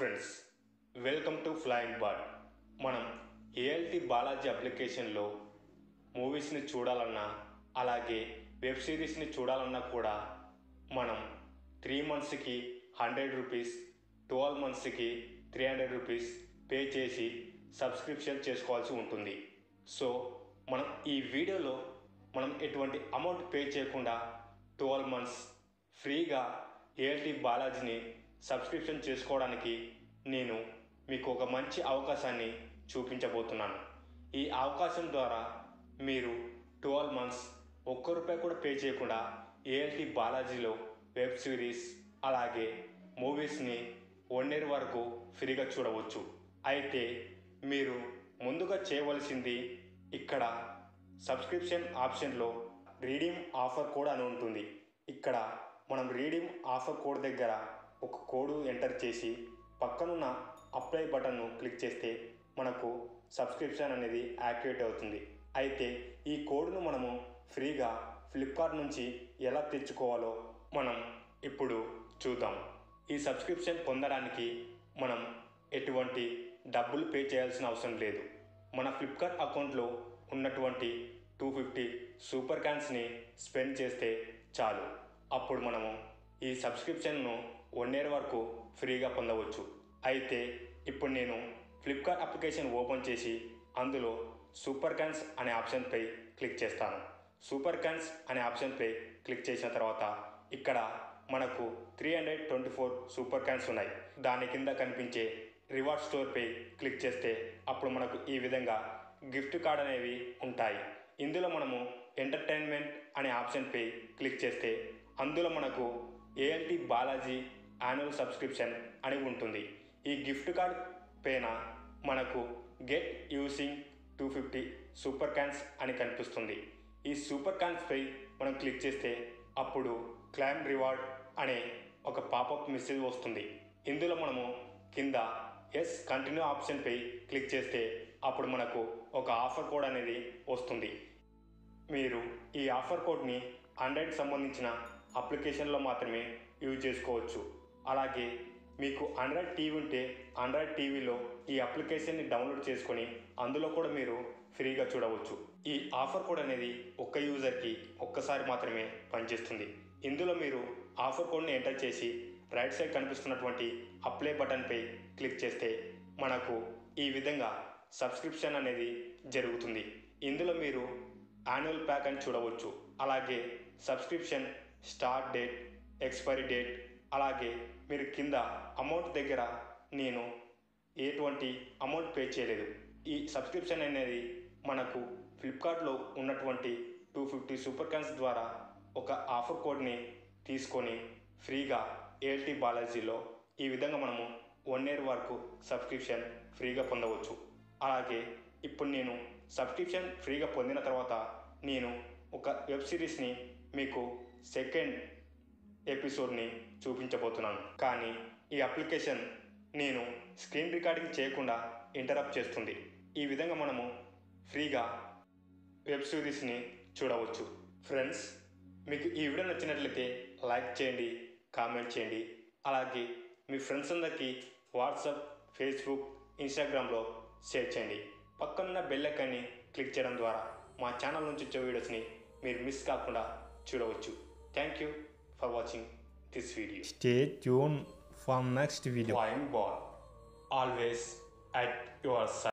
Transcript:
Friends, welcome to flying bird. మనం ALT Balaji అప్లికేషన్లో మూవీస్ని చూడాలన్నా అలాగే వెబ్ సిరీస్ని చూడాలన్నా కూడా మనం 3 మంత్స్కి 100 రూపీస్, 12 మంత్స్కి 300 రూపీస్ పే చేసి సబ్స్క్రిప్షన్ చేసుకోవాల్సి ఉంటుంది. సో మనం ఈ వీడియోలో మనం ఎటువంటి అమౌంట్ పే చేయకుండా 12 మంత్స్ ఫ్రీగా ఏఎల్టీ బాలాజీని సబ్స్క్రిప్షన్ చేసుకోవడానికి నేను మీకు ఒక మంచి అవకాశాన్ని చూపించబోతున్నాను. ఈ అవకాశం ద్వారా మీరు 12 మంత్స్ ₹1 కూడా పే చేయకుండా ఏఎల్టీ బాలాజీలో వెబ్ సిరీస్ అలాగే మూవీస్ని 1 year వరకు ఫ్రీగా చూడవచ్చు. అయితే మీరు ముందుగా చేయవలసింది ఇక్కడ సబ్స్క్రిప్షన్ ఆప్షన్లో రీడీమ్ ఆఫర్ కోడ్ అని ఉంటుంది. ఇక్కడ మనం రీడీమ్ ఆఫర్ కోడ్ దగ్గర ఒక కోడ్ ఎంటర్ చేసి పక్కనున్న అప్లై బటన్ను క్లిక్ చేస్తే మనకు సబ్స్క్రిప్షన్ అనేది యాక్టివేట్ అవుతుంది. అయితే ఈ కోడ్ను మనము ఫ్రీగా ఫ్లిప్కార్ట్ నుంచి ఎలా తెచ్చుకోవాలో మనం ఇప్పుడు చూద్దాం. ఈ సబ్స్క్రిప్షన్ పొందడానికి మనం ఎటువంటి డబ్బులు పే చేయాల్సిన అవసరం లేదు. మన ఫ్లిప్కార్ట్ అకౌంట్లో ఉన్నటువంటి 250 సూపర్ కాయిన్స్ని స్పెండ్ చేస్తే చాలు. అప్పుడు మనము ఈ సబ్స్క్రిప్షన్ను 1 year వరకు ఫ్రీగా పొందవచ్చు. అయితే ఇప్పుడు నేను ఫ్లిప్కార్ట్ అప్లికేషన్ ఓపెన్ చేసి అందులో సూపర్ కాయిన్స్ అనే ఆప్షన్పై క్లిక్ చేస్తాను. సూపర్ కాయిన్స్ అనే ఆప్షన్పై క్లిక్ చేసిన తర్వాత ఇక్కడ మనకు 324 సూపర్ కాయిన్స్ ఉన్నాయి. దాని కింద కనిపించే రివార్డ్ స్టోర్పై క్లిక్ చేస్తే అప్పుడు మనకు ఈ విధంగా గిఫ్ట్ కార్డ్ అనేవి ఉంటాయి. ఇందులో మనము ఎంటర్టైన్మెంట్ అనే ఆప్షన్పై క్లిక్ చేస్తే అందులో మనకు ఏఎల్టీ బాలాజీ యాన్యువల్ సబ్స్క్రిప్షన్ అని ఉంటుంది. ఈ గిఫ్ట్ కార్డ్ పైన మనకు గెట్ యూసింగ్ 250 సూపర్ కాయిన్స్ అని కనిపిస్తుంది. ఈ సూపర్ కాయిన్స్పై మనం క్లిక్ చేస్తే అప్పుడు క్లైమ్ రివార్డ్ అనే ఒక పాపప్ మెసేజ్ వస్తుంది. ఇందులో మనము కింద ఎస్ కంటిన్యూ ఆప్షన్పై క్లిక్ చేస్తే అప్పుడు మనకు ఒక ఆఫర్ కోడ్ అనేది వస్తుంది. మీరు ఈ ఆఫర్ కోడ్ని ఆండ్రాయిడ్ సంబంధించిన అప్లికేషన్లో మాత్రమే యూజ్ చేసుకోవచ్చు. అలాగే మీకు ఆండ్రాయిడ్ టీవీ ఉంటే ఆండ్రాయిడ్ టీవీలో ఈ అప్లికేషన్ని డౌన్లోడ్ చేసుకొని అందులో కూడా మీరు ఫ్రీగా చూడవచ్చు. ఈ ఆఫర్ కోడ్ అనేది ఒక్క యూజర్కి ఒక్కసారి మాత్రమే పనిచేస్తుంది. ఇందులో మీరు ఆఫర్ కోడ్ని ఎంటర్ చేసి రైట్ సైడ్ కనిపిస్తున్నటువంటి అప్లై బటన్పై క్లిక్ చేస్తే మనకు ఈ విధంగా సబ్స్క్రిప్షన్ అనేది జరుగుతుంది. ఇందులో మీరు యాన్యువల్ ప్యాక్ అని చూడవచ్చు. అలాగే subscription start date, expiry date, అలాగే మీరు కింద అమౌంట్ దగ్గర నేను ఎటువంటి అమౌంట్ పే చేయలేదు. ఈ సబ్స్క్రిప్షన్ అనేది మనకు ఫ్లిప్కార్ట్లో ఉన్నటువంటి 250 సూపర్ కాయిన్స్ ద్వారా ఒక ఆఫర్ కోడ్ని తీసుకొని ఫ్రీగా ఏఎల్టీ బాలాజీలో ఈ విధంగా మనము 1 year వరకు సబ్స్క్రిప్షన్ ఫ్రీగా పొందవచ్చు. అలాగే ఇప్పుడు నేను సబ్స్క్రిప్షన్ ఫ్రీగా పొందిన తర్వాత నేను ఒక వెబ్ సిరీస్ని మీకు సెకండ్ ఎపిసోడ్ని చూపించబోతున్నాను. కానీ ఈ అప్లికేషన్ నేను స్క్రీన్ రికార్డింగ్ చేయకుండా ఇంటరప్ట్ చేస్తుంది. ఈ విధంగా మనము ఫ్రీగా వెబ్ సిరీస్ని చూడవచ్చు. ఫ్రెండ్స్, మీకు ఈ వీడియో నచ్చినట్లయితే లైక్ చేయండి, కామెంట్ చేయండి. అలాగే మీ ఫ్రెండ్స్ అందరికీ వాట్సాప్, ఫేస్బుక్, ఇన్స్టాగ్రామ్లో షేర్ చేయండి. పక్కనున్న బెల్ ఐకాన్ని క్లిక్ చేయడం ద్వారా మా ఛానల్ నుంచి వచ్చే వీడియోస్ని మీరు మిస్ కాకుండా చూడవచ్చు. Thank you for watching this video. Stay tuned for next video. Flying Ball, always at your side.